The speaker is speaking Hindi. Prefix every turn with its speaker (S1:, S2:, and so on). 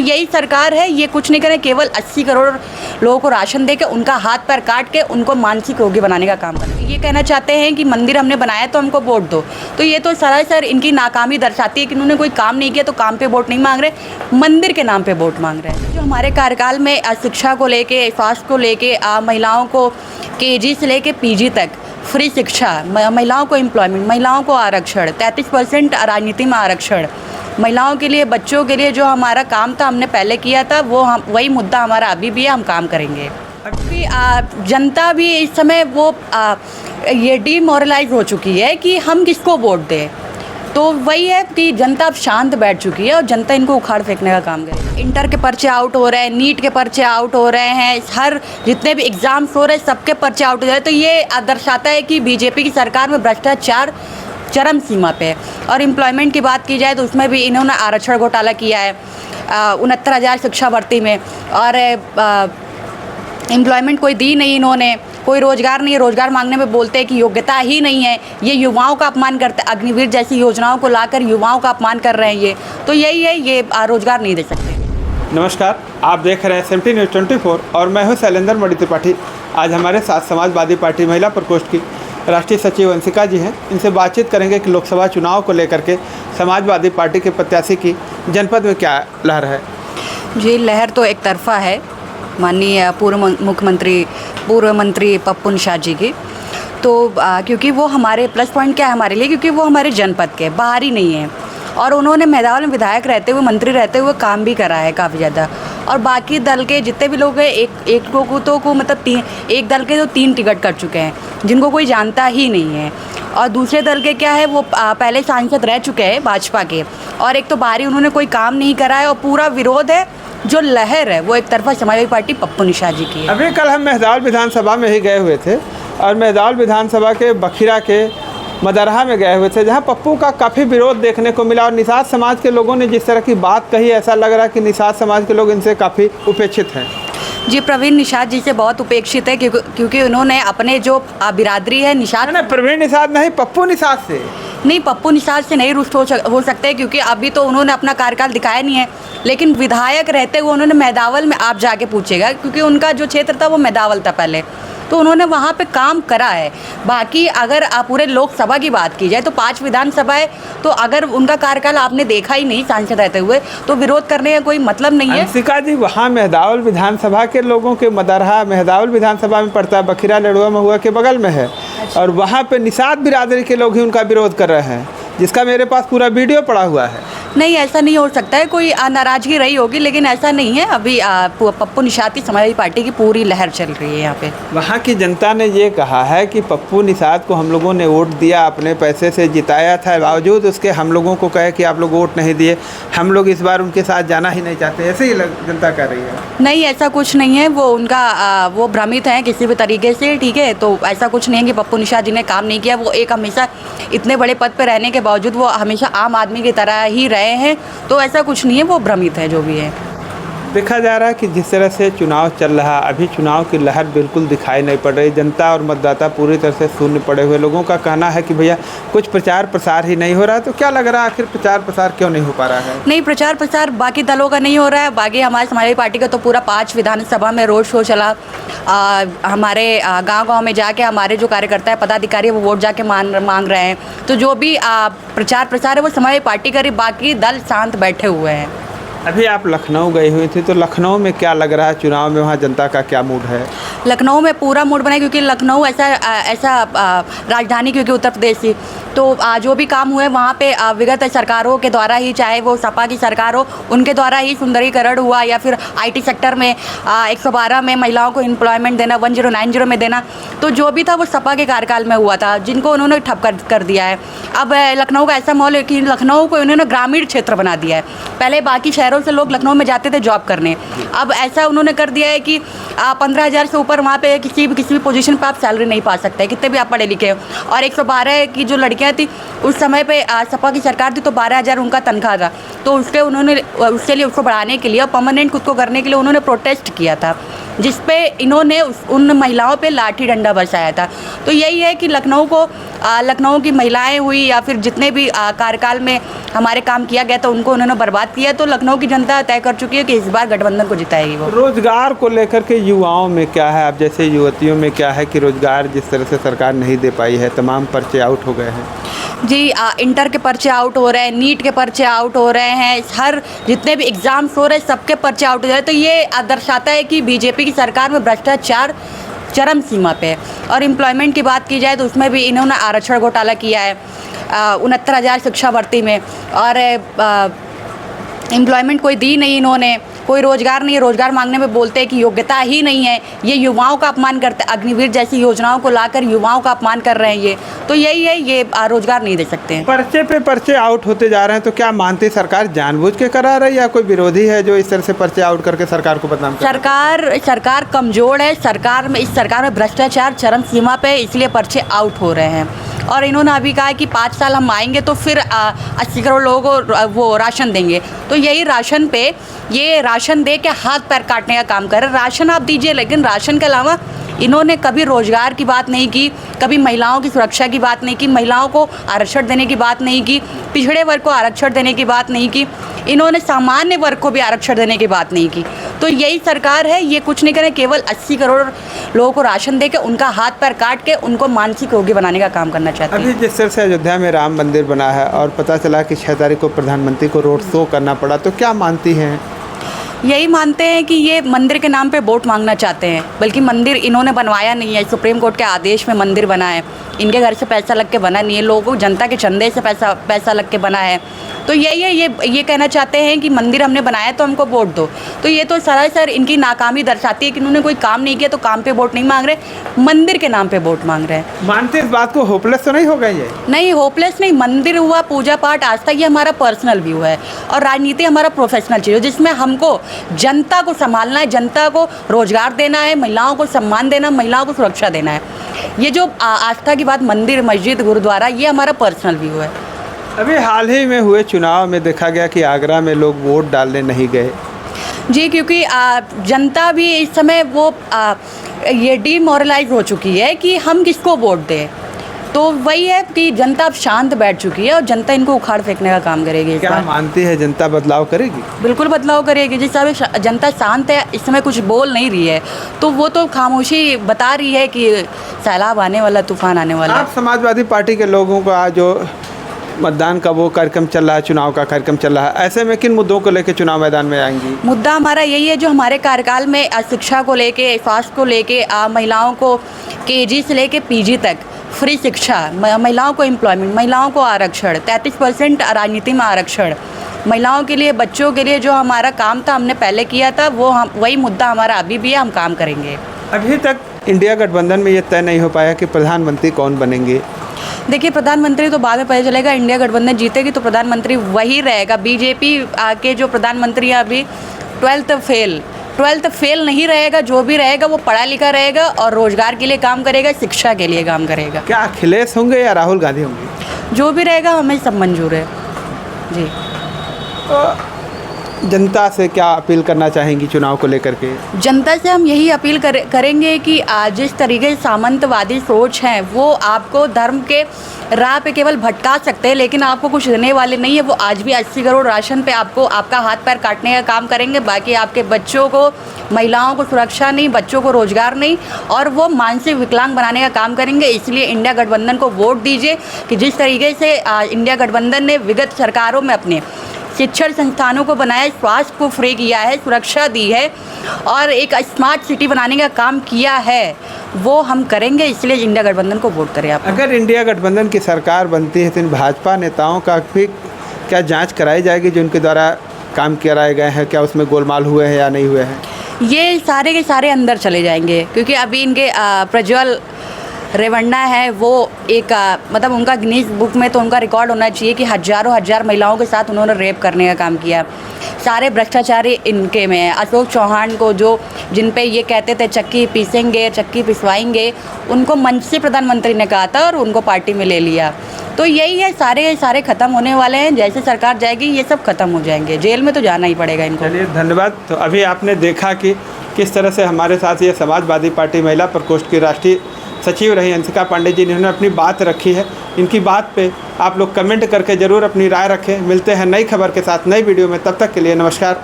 S1: यही सरकार है, ये कुछ नहीं करे, केवल 80 करोड़ लोगों को राशन दे के उनका हाथ पैर काट के उनको मानसिक रोगी बनाने का काम करे। ये कहना चाहते हैं कि मंदिर हमने बनाया तो हमको वोट दो, तो ये तो सरासर इनकी नाकामी दर्शाती है कि उन्होंने कोई काम नहीं किया तो काम पे वोट नहीं मांग रहे, मंदिर के नाम पे वोट मांग रहे हैं। जो हमारे कार्यकाल में शिक्षा को लेके, स्वास्थ्य को लेके, महिलाओं को केजी से लेके पीजी तक फ्री शिक्षा, महिलाओं को एम्प्लॉयमेंट, महिलाओं को आरक्षण, 33% राजनीति में आरक्षण, महिलाओं के लिए, बच्चों के लिए जो हमारा काम था हमने पहले किया था, वो हम वही मुद्दा हमारा अभी भी है, हम काम करेंगे। क्योंकि जनता भी इस समय वो ये डीमोरलाइज हो चुकी है कि हम किसको वोट दें, तो वही है कि जनता अब शांत बैठ चुकी है और जनता इनको उखाड़ फेंकने का काम करे। इंटर के पर्चे आउट हो रहे हैं, नीट के पर्चे आउट हो रहे हैं, हर जितने भी एग्ज़ाम्स हो रहे हैं सबके पर्चे आउट हो रहे हैं, तो ये दर्शाता है कि बीजेपी की सरकार में भ्रष्टाचार चरम सीमा पे है। और एम्प्लॉयमेंट की बात की जाए तो उसमें भी इन्होंने आरक्षण घोटाला किया है 69,000 शिक्षा भर्ती में, और एम्प्लॉयमेंट कोई दी नहीं इन्होंने, कोई रोज़गार नहीं है, रोज़गार मांगने में बोलते हैं कि योग्यता ही नहीं है, ये युवाओं का अपमान करते हैं, अग्निवीर जैसी योजनाओं को लाकर युवाओं का अपमान कर रहे हैं ये, तो यही है, ये रोज़गार नहीं दे सकते।
S2: नमस्कार, आप देख रहे हैं SMT न्यूज़ 24 और मैं हूं शैलेंद्र मणि त्रिपाठी। आज हमारे साथ समाजवादी पार्टी महिला प्रकोष्ठ की राष्ट्रीय सचिव वंशिका जी हैं। इनसे बातचीत करेंगे कि लोकसभा चुनाव को लेकर के समाजवादी पार्टी के प्रत्याशी की जनपद में क्या लहर है।
S1: जी, लहर तो एक तरफा है माननीय पूर्व मंत्री पप्पू निषाद जी की, तो क्योंकि वो हमारे प्लस पॉइंट क्या है हमारे लिए, क्योंकि वो हमारे जनपद के बाहरी नहीं है और उन्होंने मैदान में विधायक रहते हुए, मंत्री रहते हुए काम भी करा है काफ़ी ज़्यादा। और बाकी दल के जितने भी लोग हैं, एक को मतलब एक दल के तो 3 टिकट कट चुके हैं जिनको कोई जानता ही नहीं है, और दूसरे दल के क्या है वो पहले सांसद रह चुके हैं भाजपा के, और एक तो बाहरी उन्होंने कोई काम नहीं करा है, और पूरा विरोध है, जो लहर है वो एक तरफा समाजवादी पार्टी पप्पू निषाद जी की है।
S2: अभी कल हम मेहदावल विधानसभा में ही गए हुए थे और मेहदावल विधानसभा के बखीरा के मदरहा में गए हुए थे, जहां पप्पू का काफ़ी विरोध देखने को मिला और निषाद समाज के लोगों ने जिस तरह की बात कही, ऐसा लग रहा है कि निषाद समाज के लोग इनसे काफ़ी उपेक्षित हैं।
S1: जी, प्रवीण निषाद जी से बहुत उपेक्षित है क्योंकि उन्होंने अपने जो बिरादरी है निषाद,
S2: प्रवीण निषाद नहीं, पप्पू निषाद से
S1: नहीं, पप्पू निषाद से नहीं रुष्ट हो सकते, क्योंकि अभी तो उन्होंने अपना कार्यकाल दिखाया नहीं है, लेकिन विधायक रहते हुए उन्होंने मेहदावल में, आप जाके पूछेगा क्योंकि उनका जो क्षेत्र था वो मेहदावल था पहले, तो उन्होंने वहाँ पे काम करा है। बाकी अगर आप पूरे लोकसभा की बात की जाए तो 5 विधानसभाएं, तो अगर उनका कार्यकाल आपने देखा ही नहीं सांसद रहते हुए तो विरोध करने का कोई मतलब नहीं है।
S2: वंशिका जी, वहाँ मेहदावल विधानसभा के लोगों के मदरहा मेहदावल विधानसभा में पड़ता है, बखीरा लड़ुआ महुआ के बगल में है, और वहाँ पे निषाद बिरादरी के लोग ही उनका विरोध कर रहे हैं, जिसका मेरे पास पूरा वीडियो पड़ा हुआ है।
S1: नहीं, ऐसा नहीं हो सकता है, कोई नाराजगी रही होगी, लेकिन ऐसा नहीं है। अभी पप्पू निषाद की समाजवादी पार्टी की पूरी लहर चल रही है यहाँ पे।
S2: वहाँ की जनता ने ये कहा है कि पप्पू निषाद को हम लोगों ने वोट दिया, अपने पैसे से जिताया था, बावजूद उसके हम लोगों को कहे कि आप लोग वोट नहीं दिए, हम लोग इस बार उनके साथ जाना ही नहीं चाहते, ऐसे ही जनता कह रही है।
S1: नहीं, ऐसा कुछ नहीं है, वो उनका वो भ्रमित है किसी भी तरीके से, ठीक है। तो ऐसा कुछ नहीं है कि पप्पू निषाद जी ने काम नहीं किया, वो एक हमेशा इतने बड़े पद पर रहने के बावजूद वो हमेशा आम आदमी की तरह ही रहे हैं, तो ऐसा कुछ नहीं है, वो भ्रमित है जो भी है।
S2: देखा जा रहा है कि जिस तरह से चुनाव चल रहा है, अभी चुनाव की लहर बिल्कुल दिखाई नहीं पड़ रही, जनता और मतदाता पूरी तरह से शून्य पड़े हुए। लोगों का कहना है कि भैया कुछ प्रचार प्रसार ही नहीं हो रहा है, तो क्या लग रहा है आखिर प्रचार प्रसार क्यों नहीं हो पा रहा है?
S1: नहीं, प्रचार प्रसार बाकी दलों का नहीं हो रहा है, बाकी हमारे समाजवादी पार्टी का तो पूरा 5 विधानसभा में रोड शो चला, हमारे गांव-गांव में जाके हमारे जो कार्यकर्ता है, पदाधिकारी है, वो वोट जाके मांग रहे हैं, तो जो भी प्रचार प्रसार है वो समाजवादी पार्टी का, बाकी दल शांत बैठे हुए हैं।
S2: अभी आप लखनऊ गई हुई थी, तो लखनऊ में क्या लग रहा है चुनाव में, वहाँ जनता का क्या मूड है?
S1: लखनऊ में पूरा मूड बना है, क्योंकि लखनऊ ऐसा राजधानी, क्योंकि उत्तर प्रदेश की, तो जो भी काम हुए वहाँ पे विगत सरकारों के द्वारा ही, चाहे वो सपा की सरकार हो उनके द्वारा ही सुंदरीकरण हुआ, या फिर IT सेक्टर में 112 में महिलाओं को एम्प्लॉयमेंट देना, 1090 में देना, तो जो भी था वो सपा के कार्यकाल में हुआ था, जिनको उन्होंने ठप कर दिया है। अब लखनऊ का ऐसा माहौल है कि लखनऊ को उन्होंने ग्रामीण क्षेत्र बना दिया है। पहले बाकी शहरों से लोग लखनऊ में जाते थे जॉब करने, अब ऐसा उन्होंने कर दिया है कि 15,000 से ऊपर वहाँ पे किसी भी पोजीशन पे आप सैलरी नहीं पा सकते, कितने भी आप पढ़े लिखे हो। और 112 की जो लड़कियाँ थी उस समय पे सपा की सरकार थी, तो 12,000 उनका तनख्वाह था, तो उसके लिए उसको बढ़ाने के लिए और परमानेंट खुद को करने के लिए उन्होंने प्रोटेस्ट किया था। जिस पे इन्होंने उन महिलाओं पे लाठी डंडा बरसाया था। तो यही है कि लखनऊ की महिलाएं हुई या फिर जितने भी कार्यकाल में हमारे काम किया गया था उनको उन्होंने बर्बाद किया। तो लखनऊ की जनता तय कर चुकी है कि इस बार गठबंधन को जिताएगी वो।
S2: रोजगार को लेकर के युवाओं में क्या है, आप जैसे युवतियों में क्या है कि रोजगार जिस तरह से सरकार नहीं दे पाई है, तमाम पर्चे आउट हो गए हैं।
S1: जी, इंटर के पर्चे आउट हो रहे हैं, नीट के पर्चे आउट हो रहे हैं, हर जितने भी एग्ज़ाम्स हो रहे हैं सबके पर्चे आउट हो रहे हैं। तो ये दर्शाता है कि बीजेपी की सरकार में भ्रष्टाचार चरम सीमा पे है। और एम्प्लॉयमेंट की बात की जाए तो उसमें भी इन्होंने आरक्षण घोटाला किया है 69,000 शिक्षा भर्ती में, और एम्प्लॉयमेंट कोई दी नहीं इन्होंने, कोई रोज़गार नहीं है। रोज़गार मांगने में बोलते हैं कि योग्यता ही नहीं है। ये युवाओं का अपमान करते हैं, अग्निवीर जैसी योजनाओं को लाकर युवाओं का अपमान कर रहे हैं ये। तो यही है, ये रोज़गार नहीं दे सकते हैं।
S2: पर्चे पे पर्चे आउट होते जा रहे हैं, तो क्या मानती सरकार जानबूझ के करा रही है या कोई विरोधी है जो इस तरह से पर्चे आउट करके सरकार को बदनाम कर रहा है?
S1: सरकार कमज़ोर है। इस सरकार में भ्रष्टाचार चरम सीमा पे है, इसलिए पर्चे आउट हो रहे हैं। और इन्होंने अभी कहा कि 5 साल हम आएंगे तो फिर 80 करोड़ लोगों को वो राशन देंगे। तो यही राशन पे ये राशन दे के हाथ पैर काटने का काम कर रहे हैं। राशन आप दीजिए, लेकिन राशन के अलावा इन्होंने कभी रोज़गार की बात नहीं की, कभी महिलाओं की सुरक्षा की बात नहीं की, महिलाओं को आरक्षण देने की बात नहीं की, पिछड़े वर्ग को आरक्षण देने की बात नहीं की, इन्होंने सामान्य वर्ग को भी आरक्षण देने की बात नहीं की। तो यही सरकार है, ये कुछ नहीं करे, केवल 80 करोड़ लोगों को राशन दे के उनका हाथ पैर काट के उनको मानसिक रोगी बनाने का काम करना चाहते हैं।
S2: अभी जिस तरह से अयोध्या में राम मंदिर बना है और पता चला कि 6 तारीख को प्रधानमंत्री को रोड शो करना पड़ा, तो क्या मानती हैं?
S1: यही मानते हैं कि ये मंदिर के नाम पे वोट मांगना चाहते हैं, बल्कि मंदिर इन्होंने बनवाया नहीं है। सुप्रीम कोर्ट के आदेश में मंदिर बना है, इनके घर से पैसा लग के बना नहीं है, लोगों को जनता के चंदे से पैसा लग के बना है। तो यही है, ये कहना चाहते हैं कि मंदिर हमने बनाया तो हमको वोट दो। तो ये तो सरासर इनकी नाकामी दर्शाती है कि उन्होंने कोई काम नहीं किया तो काम पे वोट नहीं मांग रहे, मंदिर के नाम पे वोट मांग रहे हैं।
S2: मानते इस बात को? होपलेस तो नहीं हो गए ये?
S1: नहीं, होपलेस नहीं। मंदिर हुआ, पूजा पाठ, आस्था, ये हमारा पर्सनल व्यू है, और राजनीति हमारा प्रोफेशनल चीज़ है, जिसमें हमको जनता को संभालना है, जनता को रोजगार देना है, महिलाओं को सम्मान देना, महिलाओं को सुरक्षा देना है। ये जो आस्था की बात, मंदिर, मस्जिद, गुरुद्वारा, ये हमारा पर्सनल व्यू है।
S2: अभी हाल ही में हुए चुनाव में देखा गया कि आगरा में लोग वोट डालने नहीं गए।
S1: जी, क्योंकि जनता भी इस समय वो ये डिमोरलाइज हो चुकी है कि हम किसको वोट दें। तो वही है कि जनता अब शांत बैठ चुकी है और जनता इनको उखाड़ फेंकने का काम करेगी।
S2: क्या मानती है जनता बदलाव करेगी?
S1: बिल्कुल बदलाव करेगी। जिस हिसाब से जनता शांत है, इस समय कुछ बोल नहीं रही है, तो वो तो खामोशी बता रही है कि सैलाब आने वाला, तूफान आने वाला।
S2: आप समाजवादी पार्टी के लोगों का जो मतदान का वो कार्यक्रम चल रहा है, चुनाव का कार्यक्रम चल रहा है, ऐसे में किन मुद्दों को लेकर चुनाव मैदान में आएंगी?
S1: मुद्दा हमारा यही है जो हमारे कार्यकाल में शिक्षा को लेके, स्वास्थ्य को लेके, महिलाओं को KG से लेके PG तक फ्री शिक्षा, महिलाओं को एम्प्लॉयमेंट, महिलाओं को आरक्षण, 33% राजनीति में आरक्षण, महिलाओं के लिए, बच्चों के लिए जो हमारा काम था हमने पहले किया था, वो वही मुद्दा हमारा अभी भी है, हम काम करेंगे।
S2: अभी तक इंडिया गठबंधन में ये तय नहीं हो पाया कि प्रधानमंत्री कौन बनेंगे।
S1: देखिए, प्रधानमंत्री तो बाद में पता चलेगा। इंडिया गठबंधन जीतेगी तो प्रधानमंत्री वही रहेगा। बीजेपी के जो प्रधानमंत्री है अभी 12th फेल नहीं रहेगा। जो भी रहेगा वो पढ़ा लिखा रहेगा और रोजगार के लिए काम करेगा, शिक्षा के लिए काम करेगा।
S2: क्या अखिलेश होंगे या राहुल गांधी होंगे?
S1: जो भी रहेगा हमें सब मंजूर है जी।
S2: जनता से क्या अपील करना चाहेंगी चुनाव को लेकर के?
S1: जनता से हम यही अपील करेंगे कि जिस तरीके से सामंतवादी सोच है वो आपको धर्म के राह पे केवल भटका सकते हैं, लेकिन आपको कुछ देने वाले नहीं है। वो आज भी 80 करोड़ राशन पे आपको आपका हाथ पैर काटने का काम करेंगे। बाकी आपके बच्चों को, महिलाओं को सुरक्षा नहीं, बच्चों को रोजगार नहीं, और वो मानसिक विकलांग बनाने का काम करेंगे। इसलिए इंडिया गठबंधन को वोट दीजिए कि जिस तरीके से इंडिया गठबंधन ने विगत सरकारों में अपने शिक्षण संस्थानों को बनाया, स्वास्थ्य को फ्री किया है, सुरक्षा दी है और एक स्मार्ट सिटी बनाने का काम किया है, वो हम करेंगे। इसलिए इंडिया गठबंधन को वोट करें आप। अगर
S2: इंडिया गठबंधन की सरकार बनती है तो इन भाजपा नेताओं का भी क्या जांच कराई जाएगी जो उनके द्वारा काम कराए गए हैं? क्या उसमें गोलमाल हुए हैं या नहीं हुए हैं?
S1: ये सारे के सारे अंदर चले जाएंगे, क्योंकि अभी इनके प्रज्वल रेवन्ना है वो एक मतलब उनका गिनीज बुक में तो उनका रिकॉर्ड होना चाहिए कि हज़ारों हज़ार महिलाओं के साथ उन्होंने रेप करने का काम किया। सारे भ्रष्टाचारी इनके में है। अशोक चौहान को जो जिन पे ये कहते थे चक्की पीसेंगे, चक्की पिसवाएंगे, उनको मंच से प्रधानमंत्री ने कहा था और उनको पार्टी में ले लिया। तो यही है, सारे ख़त्म होने वाले हैं। जैसे सरकार जाएगी ये सब ख़त्म हो जाएंगे, जेल में तो जाना ही पड़ेगा इनको।
S2: चलिए धन्यवाद। तो अभी आपने देखा कि किस तरह से हमारे साथ ये समाजवादी पार्टी महिला प्रकोष्ठ की राष्ट्रीय सचिव रही अंशिका पांडे जी, इन्होंने अपनी बात रखी है। इनकी बात पे आप लोग कमेंट करके ज़रूर अपनी राय रखें। मिलते हैं नई खबर के साथ नई वीडियो में, तब तक के लिए नमस्कार।